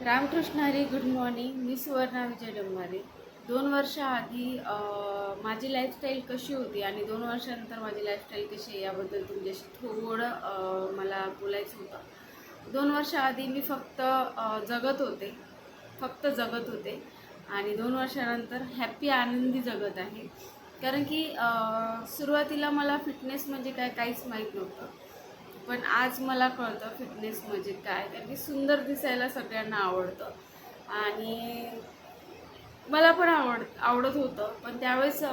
Ramakrishna Hari. Good morning. मी सुवर्णा विजय डंबारे. 2 वर्ष आधी माझी लाईफस्टाईल कशी होती आणि 2 वर्षानंतर माझी लाईफस्टाईल कशी आहे याबद्दल तुमच्याशी थोडं मला बोलायचं होतं. 2 वर्ष आधी मी फक्त जगत होते आणि 2 वर्षानंतर हॅप्पी आनंदी जगत आहे. कारण की सुरुवातीला मला फिटनेस म्हणजे काहीच माहीत नव्हतं, पण आज मला कळतं फिटनेस म्हणजे काय. कारण की सुंदर दिसायला सगळ्यांना आवडतं आणि मला पण आवडत होतं. पण त्यावेळेस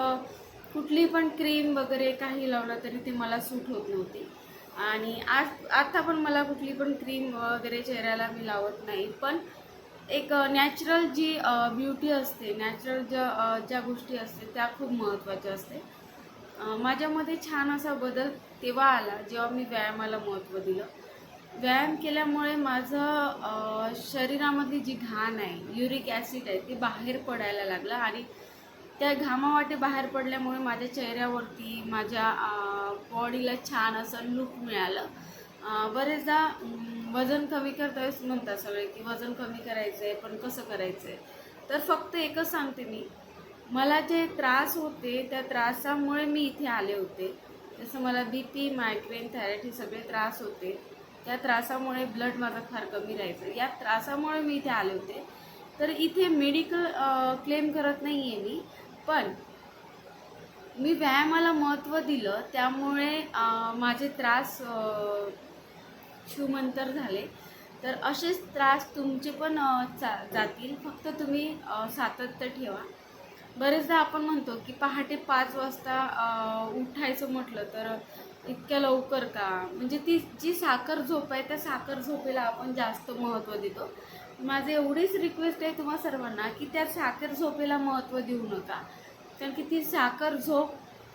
कुठली पण क्रीम वगैरे काही लावलं तरी ते मला सूट होत नव्हती. आणि आता पण मला कुठली पण क्रीम वगैरे चेहऱ्याला मी लावत नाही. पण एक नॅचरल जी ब्युटी असते, नॅचरल ज्या गोष्टी असते त्या खूप महत्त्वाच्या असते. माझ्यामध्ये छान असा बदल तेव्हा आला जेव्हा मी व्यायामाला महत्त्व दिलं. व्यायाम केल्यामुळे माझं शरीरामधली जी घाण आहे, युरिक ॲसिड आहे, ते बाहेर पडायला लागलं आणि त्या घामावाटे बाहेर पडल्यामुळे माझ्या चेहऱ्यावरती, माझ्या बॉडीला छान असं लूक मिळालं. बरेचदा वजन कमी करतावेळेस म्हणतात सगळे की वजन कमी करायचं आहे, पण कसं करायचं आहे. तर फक्त एकच सांगते मी, मला जे त्रास होते त्या त्रासामुळे मी इथे आले होते. जसं मला BP, मायग्रेन, थायरॉइड हे सगळे त्रास होते. त्या त्रासामुळे ब्लड माझं फार कमी राहायचं. या त्रासामुळे मी इथे आले होते. तर इथे मेडिकल क्लेम करत नाही आहे मी, पण मी व्यायामाला महत्त्व दिलं त्यामुळे माझे त्रास छूमंतर झाले. तर असेच त्रास तुमचे पण जातील. फक्त तुम्ही सातत्य ठेवा. बरेचदा आपण म्हणतो की पहाटे 5 वाजता उठायचं म्हटलं तर इतक्या लवकर का, म्हणजे ती जी साखर झोप आहे त्या साखर झोपेला आपण जास्त महत्त्व देतो. माझं एवढीच रिक्वेस्ट आहे तुम्हा सर्वांना की त्या साखर झोपेला महत्त्व देऊ नका. कारण की ती साखर झोप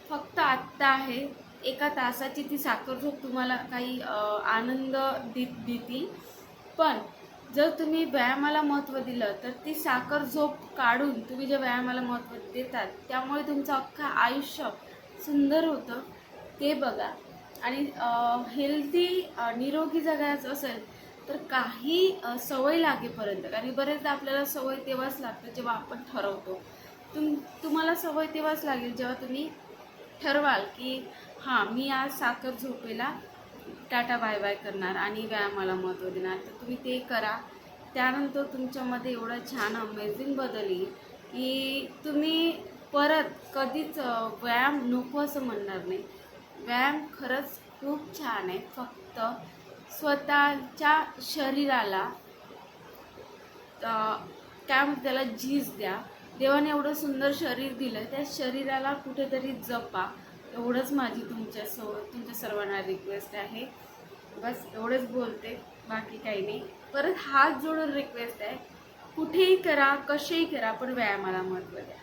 फक्त आत्ता आहे. 1 तासाची ती साखर झोप तुम्हाला काही आनंद देतील. पण जर तुम्ही व्यायामाला महत्त्व दिलं तर ती साखर झोप काढून तुम्ही जे व्यायामाला महत्त्व देतात त्यामुळे तुमचं अख्खं आयुष्य सुंदर होतं. ते बघा. आणि हेल्दी निरोगी जगायचं असेल तर काही सवय लागेपर्यंत, कारण बरेचदा आपल्याला सवय तेव्हाच लागतं जेव्हा आपण ठरवतो. तुम्हाला सवय तेव्हाच लागेल जेव्हा तुम्ही ठरवाल की हां, मी आज साखर झोपेला टाटा बाय बाय करणार आणि व्यायामाला महत्त्व देणार. तर तुम्ही ते करा. त्यानंतर तुमच्यामध्ये एवढा छान अमेझिंग बदल येईल की तुम्ही परत कधीच व्यायाम नको असं म्हणणार नाही. व्यायाम खरंच खूप छान आहे. फक्त स्वतःच्या शरीराला काय म्हणतात त्याला झीज द्या. देवाने एवढं सुंदर शरीर दिलं, त्या शरीराला कुठेतरी जपा. एवढंच माझी तुमच्या सर्वांना रिक्वेस्ट आहे. बस एवढंच बोलते, बाकी काही नाही. परत हात जोडून रिक्वेस्ट आहे, कुठेही करा, कसेही करा, पण व्यायामाला महत्त्व द्या.